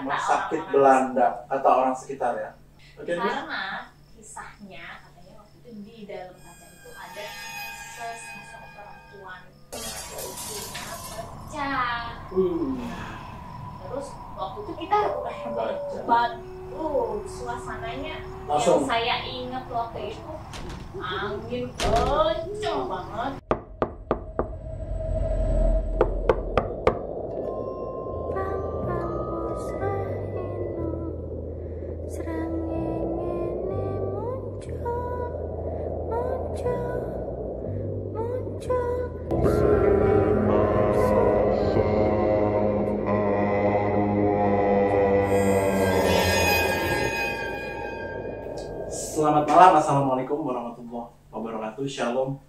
Rumah sakit Belanda kata orang sekitar ya. Oke, karena kisahnya katanya waktu itu di dalam kaca itu ada sesosok perempuan kulitnya pecah. Terus waktu itu kita udah hebat, suasananya langsung. yang saya ingat waktu itu angin kenceng banget. Selamat malam, assalamualaikum warahmatullahi wabarakatuh. Shalom,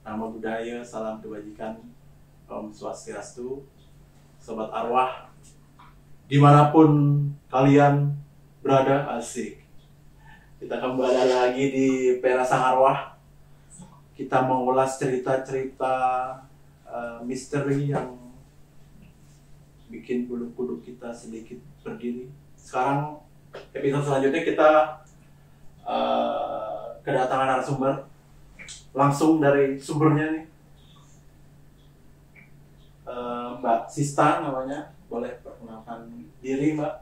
nama budaya, salam kebajikan, Om Swastiastu, sobat arwah, dimanapun kalian berada, asik. Kita kembali lagi di Perasaan Arwah. Kita mengulas cerita-cerita misteri yang bikin bulu kuduk kita sedikit berdiri. Sekarang episode selanjutnya kita kedatangan narasumber langsung dari sumbernya nih, Mbak Sista namanya. Boleh perkenalkan diri Mbak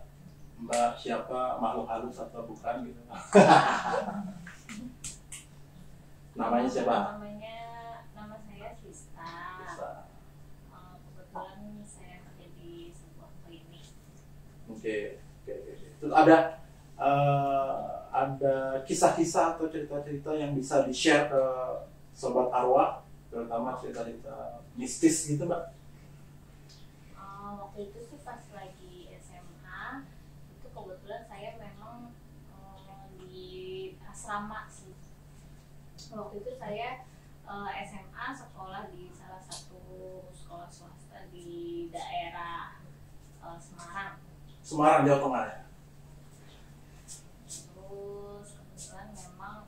siapa, makhluk halus atau bukan gitu? Namanya siapa? Nama saya Sista. Kebetulan saya kerja di sebuah klinik. Oke. Terus ada kisah-kisah atau cerita-cerita yang bisa di-share ke sobat arwah, terutama cerita-cerita mistis gitu, Mbak? Waktu itu sih pas lagi SMA, itu kebetulan saya memang di asrama sih. Waktu itu saya SMA sekolah di salah satu sekolah swasta di daerah Semarang. Semarang, Jawa Tengah ya? Terus kebetulan memang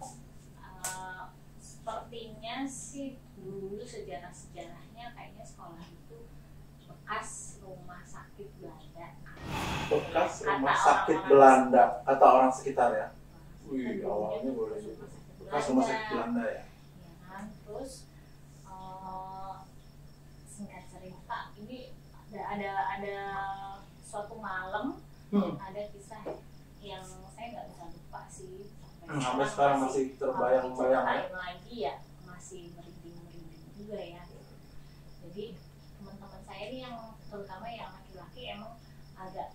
sepertinya sih dulu sejarah-sejarahnya kayaknya sekolah itu bekas rumah sakit Belanda. Bekas rumah Kata sakit orang-orang Belanda, kata orang sekitar ya? Wih, awalnya boleh juga. Bekas rumah sakit Belanda ya? Ya kan? Terus singkat cerita, ini ada suatu malam ada kisah yang saya nggak bisa lupa sih. Sampai sekarang masih terbayang-bayang ya? Lagi ya, masih merinding-merinding juga ya. Jadi teman-teman saya ini yang terutama yang laki-laki emang agak,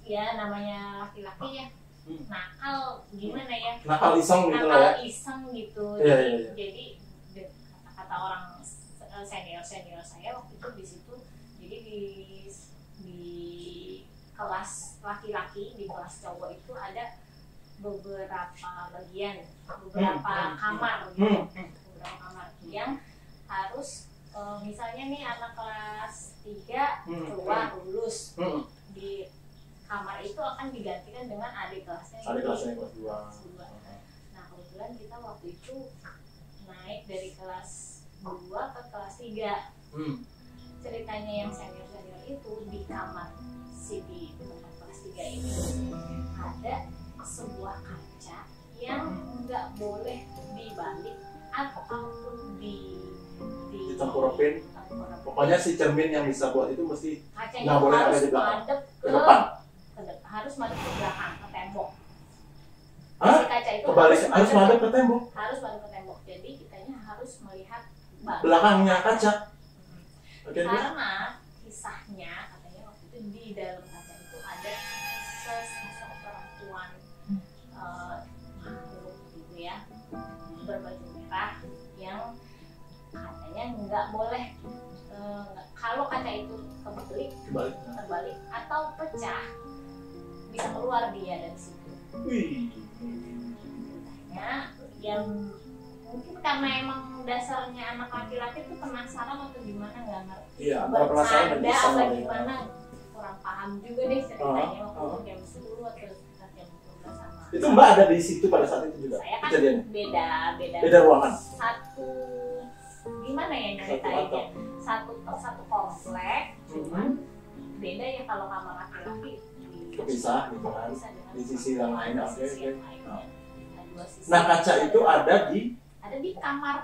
ya namanya laki-laki ya, nakal gimana ya, Nakal iseng gitu lah ya? nakal iseng gitu. Iya. Jadi kata-kata orang senior saya waktu itu di situ, jadi di kelas laki-laki, di kelas cowok itu ada beberapa bagian, beberapa kamar gitu, beberapa kamar yang harus misalnya nih anak kelas 3 keluar lulus, di kamar itu akan digantikan dengan adik kelasnya kelas 2. Nah kebetulan kita waktu itu naik dari kelas 2 ke kelas 3. Ceritanya yang senior itu di kamar di tempat kelas 3 ini ada sebuah kaca yang nggak boleh dibalik ataupun ditempurupin. Pokoknya si cermin yang bisa buat itu mesti kacanya nggak boleh ada harus di belakang, madep ke depan. Harus madep ke belakang, ke tembok. Hah? Si kaca itu Kebalik, harus madep ke tembok? Harus madep ke tembok. Jadi kitanya harus melihat belakangnya kaca. Oke, karena kisahnya katanya waktu itu di dalam kaca itu ada sesosok perempuan makhluk gitu ya, berbaju merah yang katanya nggak boleh kalau kaca itu terbalik atau pecah bisa keluar dia dari situ. Katanya yang mungkin karena emang dasarnya anak laki-laki tuh penasaran atau gimana nggak ngerti. Iya, penasaran bercanda apa gimana, kurang paham juga deh ceritanya waktu jam 10 atau sekitar jam 12 sama. Itu Mbak ada di situ pada saat itu juga? Saya kan kejadiannya? beda ruangan? Gimana ya nyeritainnya? Satu komplek, cuman beda ya. Kalau kamar laki-laki di kepisah gitu kan, Bisa dengan di sisi yang lain. di Oke, sisi oke. yang lainnya. Nah. Nah, dua sisi. Nah, kaca itu ada di kamar,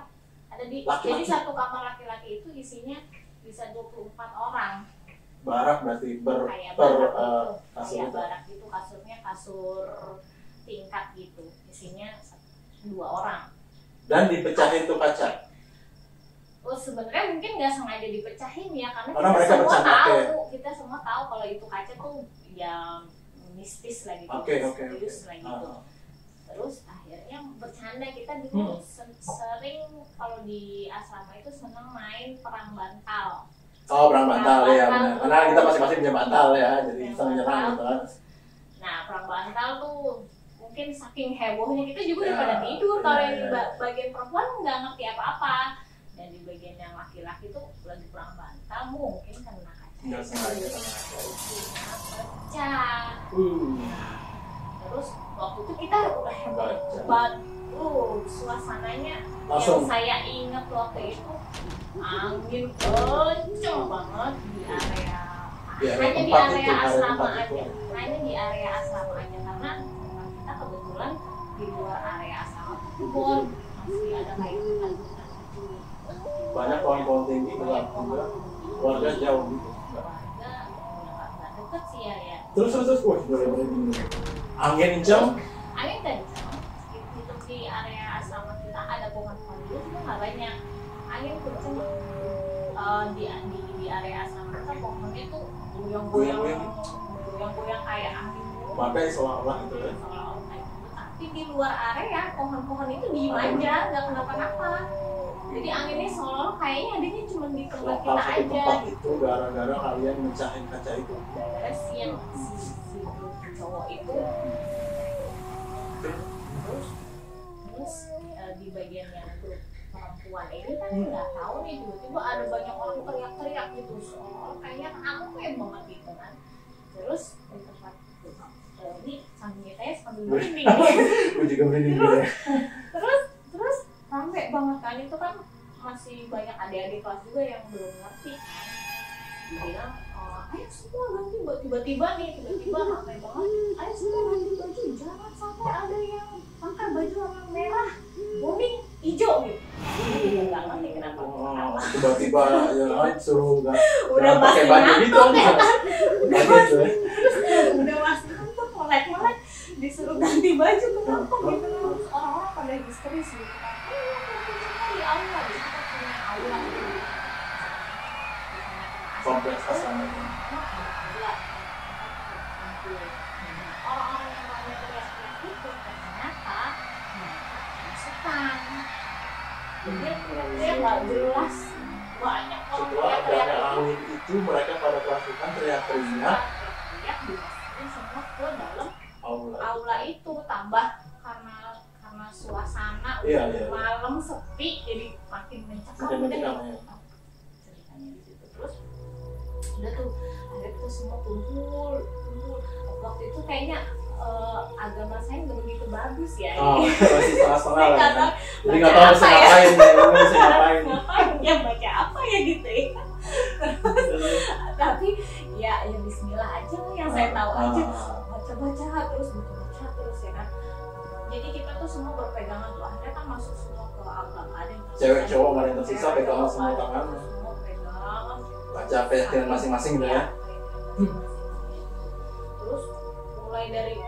Laki-laki. jadi satu kamar laki-laki itu isinya bisa 24 orang. barak berarti Kayak per barak gitu, kasur kayak itu. barak gitu, kasurnya kasur tingkat gitu, isinya 2 orang. Dan dipecahin tuh kaca. Oh, sebenarnya mungkin nggak sengaja dipecahin ya, karena Karena kita mereka semua bercanda, tahu, oke. kita semua tahu kalau itu kaca tuh ya mistis lah gitu, Oke. misterius lah gitu. Ah. Terus akhirnya bercanda, kita dulu sering kalau di asrama itu senang main perang bantal. Oh, perang bantal ya Perang benar. bantal. Karena kita masing-masing punya bantal ya, jadi Perang bisa menyerang bantal. gitu kan. Nah, perang bantal tuh mungkin saking hebohnya kita juga udah Ya, pada tidur. Kalau ya, yang di ya. bagian perempuan nggak ngerti apa-apa, dan di bagian yang laki-laki tuh lagi perang bantal mungkin kena kaca. Nggak sengaja. Pecah. Terus waktu itu kita udah hebat banget. Suasananya Langsung. yang saya ingat waktu itu angin kenceng banget di area, Di area hanya di tempat area itu, area asrama tempat aja, itu. hanya di area asrama aja, karena kita kebetulan di luar area asrama kebun masih ada kayak hutan gitu. Banyak pohon-pohon tinggi gelap juga. Warga jauh gitu. Warga nggak deket sih ya. Terus, wah boleh gini. Angin kencang. Angin kencang itu di area asrama kita ada pohon-pohon itu cuma nggak banyak. Angin kencang di area asrama kita pohonnya tuh goyang-goyang kayak angin. Badai seolah-olah gitu kan. Seolah-olah kayak gitu. Tapi di luar area pohon-pohon itu diem aja, nggak kenapa-napa. Jadi anginnya seolah-olah kayaknya adanya cuma di tempat kita Satu aja. tempat itu gara-gara kalian mecahin kaca itu. Gara-gara si cowok itu terus di bagian yang grup perempuan ini kan nggak tahu nih, tiba-tiba ada banyak orang teriak-teriak gitu, soal kayaknya rame banget gitu kan. Terus di tempat ini sampingnya saya sambil merinding Gue juga merinding gitu ya. terus rame banget kan, itu kan masih banyak adik-adik kelas juga yang belum ngerti kan. Dibilang ayo semua ganti baju, tiba-tiba ramai banget, ayo semua ganti baju, jangan sampai ada yang pakai baju warna merah, kuning, hijau gitu. Nggak ngerti kenapa. Tiba-tiba ya suruh nggak Udah pakai pasti baju gitu ngantuk ya kan. Gitu ya. Udah pasti ngantuk, melek-melek disuruh ganti baju, kenapa gitu. Terus orang-orang pada histeris gitu kan. Di aula, kita punya aula gitu. Kompleks asrama. Orang-orang yang ramai teriak-teriak itu ternyata pasukan. Jadi teriak nggak jelas, banyak orang Setelah teriak-teriak adanya itu. angin itu mereka pada kerasukan teriak-teriak. Teriak dimasukin semua ke dalam Aula. aula itu, tambah karena suasana Iya, udah iya. malam sepi, jadi makin mencekam. Makin mencekam, ya. Ceritanya di situ. Terus udah tuh akhirnya kita semua kumpul. Waktu itu kayaknya agama saya nggak begitu bagus ya. Oh, masih setengah-setengah lah. Nggak tahu Jadi nggak tahu baca harus apa ya. ngapain ya, harus ngapain. ngapain ya, baca apa ya gitu ya. Tapi ya Bismillah aja lah yang saya tahu aja. Baca-baca terus ya kan. Jadi kita tuh semua berpegangan tuh, akhirnya kan masuk semua ke aula, ada yang tersisa, Cewek cowok nggak ada yang tersisa, cewek, pegangan cowok, semua ada tangan. semua pegangan. Baca keyakinan masing-masing gitu ya. Terus mulai dari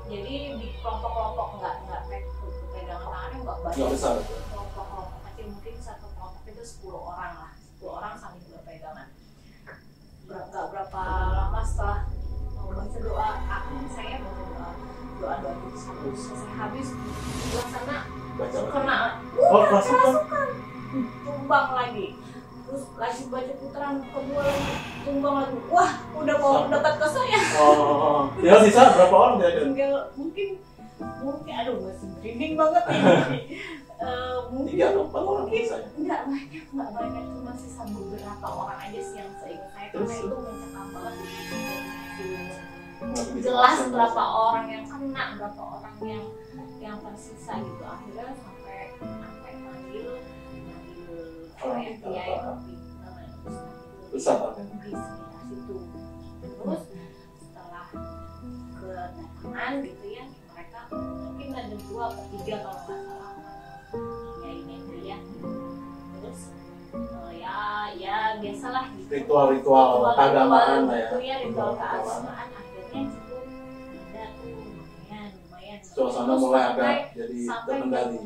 jadi di kelompok-kelompok nggak pegangan tangannya nggak banyak. Nggak besar. Kelompok-kelompok kecil, mungkin satu kelompok itu 10 orang lah, 10 orang saling berpegangan. Berapa lama setelah baca doa, saya baca doa itu selesai habis, di sebelah sana Baca. kena Oh, kerasukan. tumbang lagi. Terus lagi baca putaran kedua lagi, tumbang lagi. Wah, udah mau dekat ke saya. Oh, ya sisa berapa orang kira-kira? Tinggal mungkin aduh masih merinding banget ini. Mungkin 3 atau 4 orang mungkin sisanya. nggak banyak, cuma sisa beberapa orang aja sih yang seingat saya, karena itu mencekam banget. Jelas berapa orang yang kena, berapa orang yang tersisa gitu. Akhirnya sampai manggil Orang ya, kita, yang namanya besar kan? di sekitar situ. Terus berdatangan gitu ya, mereka mungkin ada 2 atau 3 kalau nggak salah ya ini dia. Terus ya biasalah gitu, ritual keagamaan lah ya, gitu ya, ritual keagamaan akhirnya cukup ada tuh lumayan suasana terus mulai agak sampai jadi terkendali.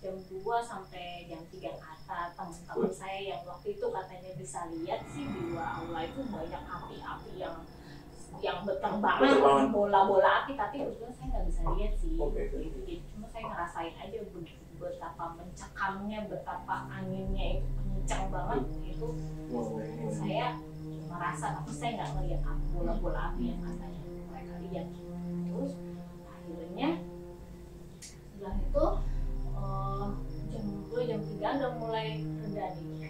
jam 2 sampai jam 3 ke atas. Teman-teman saya yang waktu itu katanya bisa lihat sih di luar aula itu banyak api-api yang berterbangan, bola-bola api, tapi kebetulan saya nggak bisa lihat sih. Jadi cuma saya ngerasain aja betapa mencekamnya, betapa anginnya itu kencang banget itu. Saya merasa, tapi saya nggak ngelihat bola-bola api yang katanya mereka lihat. Terus akhirnya setelah itu jam 2 jam 3 udah mulai reda nih.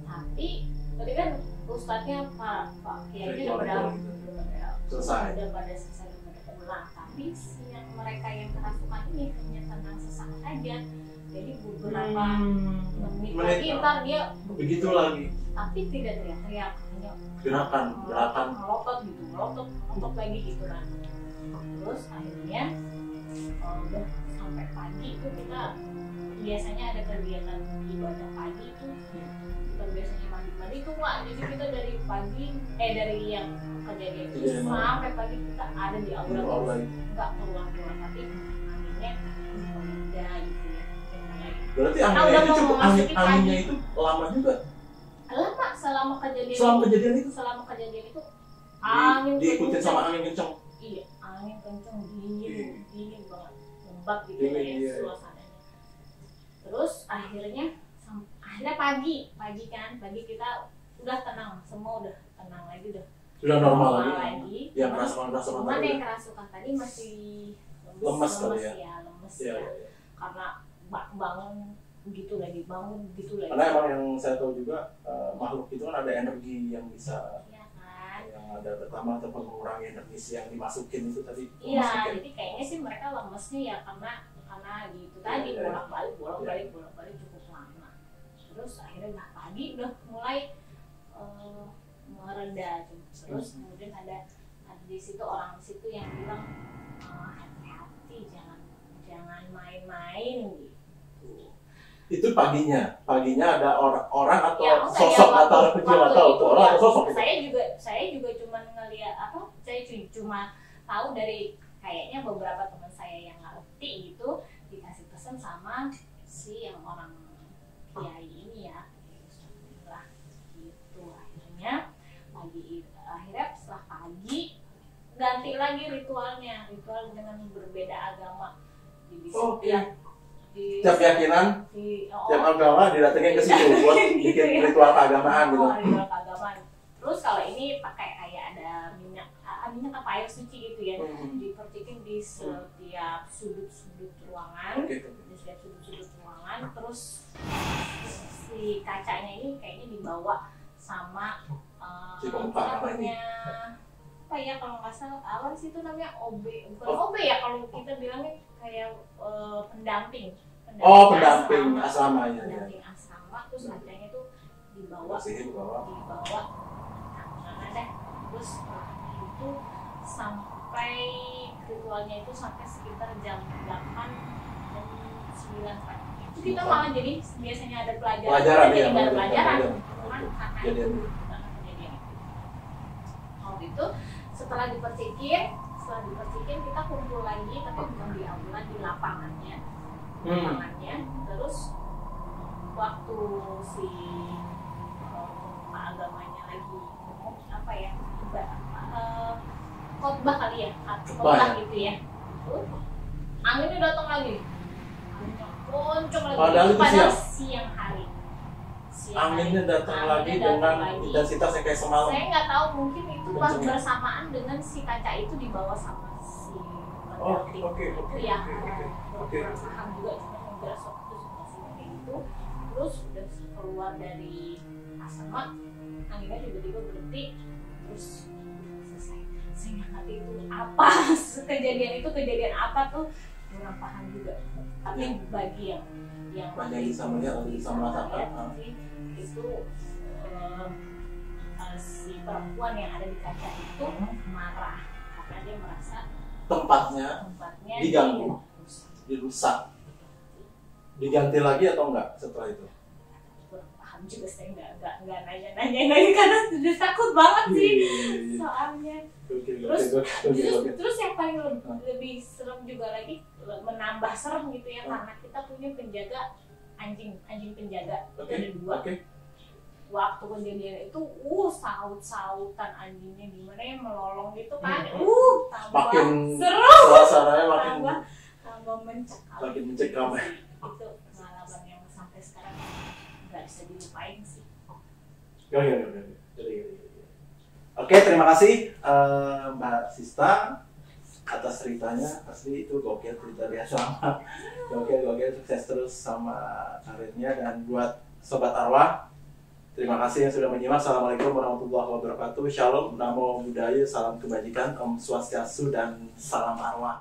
Tapi tadi kan ustadznya Pak Kiainya udah selesai, udah pada pulang. Tapi yang mereka yang kerasukan ini hanya tenang sesaat aja. Jadi beberapa menit lagi ntar dia begitu lagi. Tapi tidak teriak-teriak, hanya gerakan melotot gitu, melotot lagi gitu kan. Terus akhirnya udah sampai pagi itu kita biasanya ada kegiatan ibadah pagi itu, bukan biasanya mandi itu Wak. Jadi kita dari pagi dari yang kejadian itu sampai pagi kita ada di aula, nggak keluar, tapi anginnya udah gitu ya. Berarti anginnya itu cukup, anginnya itu lama juga. Lama selama kejadian itu angin diikutin sama angin kencang. Iya, angin kencang, dingin banget, lembab gitu ya suasananya. Terus akhirnya pagi kita udah tenang, semua udah tenang lagi, udah normal lagi. Yang cuman yang kerasukan tadi masih lemes ya. Karena bangun begitu lagi. Karena emang yang saya tahu juga makhluk itu kan ada energi yang bisa yang ada bertambah ataupun mengurangi energi yang dimasukin itu tadi. Iya, jadi kayaknya sih mereka lemesnya ya karena gitu tadi bolak-balik cukup lama. Terus akhirnya udah pagi udah mulai mereda. Terus kemudian ada di situ orang di situ yang bilang hati-hati, jangan main-main gitu. Itu paginya ada orang atau sosok atau orang kecil atau orang atau sosok. Saya juga cuma ngelihat saya cuma tahu dari kayaknya beberapa teman saya yang ngerti gitu dikasih pesan sama si yang orang kiai ini ya, lah gitu. Akhirnya setelah pagi ganti lagi ritual dengan berbeda agama. Tiap keyakinan, tiap agama didatengin ke situ buat bikin ritual keagamaan gitu. Ritual keagamaan. Terus kalau ini pakai kayak ada minyak apa air suci gitu ya, dipercikin di setiap sudut ruangan, Terus si kacanya ini kayaknya dibawa sama punya apa ya, kalau nggak salah awal sih itu namanya OB, bukan OB ya kalau kita bilangnya kayak pendamping asrama. Terus kacanya tuh dibawa terus itu sampai ritualnya itu sampai sekitar jam 8 dan 9 pagi. Itu kita malah jadi biasanya ada pelajaran jadi nggak ada pelajaran karena itu kejadian itu. Setelah dipercikin kita kumpul lagi, tapi bukan di aula, di lapangannya. Terus waktu si agamanya lagi apa ya, khotbah kali ya, khotbah gitu ya. Anginnya datang lagi, kencang lagi. Padahal siang hari. Anginnya datang lagi dengan intensitas yang kayak semalam. Saya nggak tahu, mungkin itu pas bersamaan dengan si kaca itu dibawa sama si pendamping. Paham juga, cuma ngejelas waktu situasinya kayak gitu. Terus udah keluar dari asrama, anginnya tiba-tiba berhenti, terus selesai. Saya nggak ngerti itu apa, kejadian apa tuh, kurang paham juga. Tapi bagi yang bisa melihat atau bisa merasakan itu si perempuan yang ada di kaca itu marah karena dia merasa tempatnya diganggu, dirusak. Diganti lagi atau enggak setelah itu? Kurang paham juga, saya nggak nanya lagi karena sudah takut banget sih soalnya. Terus yang paling lebih serem juga lagi, menambah serem gitu ya, karena kita punya penjaga anjing penjaga itu ada 2. Waktu kejadian itu saut-sautan anjingnya gimana yang melolong gitu kan, tambah seru, suasananya tambah mencekam. Makin mencekam. Itu pengalaman yang sampai sekarang nggak bisa dilupain sih. Oke, terima kasih Mbak Sista atas ceritanya. Asli itu gokil cerita dia, sama gokil sukses terus sama karirnya. Dan buat Sobat Arwah, terima kasih yang sudah menyimak. Assalamualaikum warahmatullahi wabarakatuh. Shalom, namo buddhaya, salam kebajikan, om swastiastu, dan salam arwah.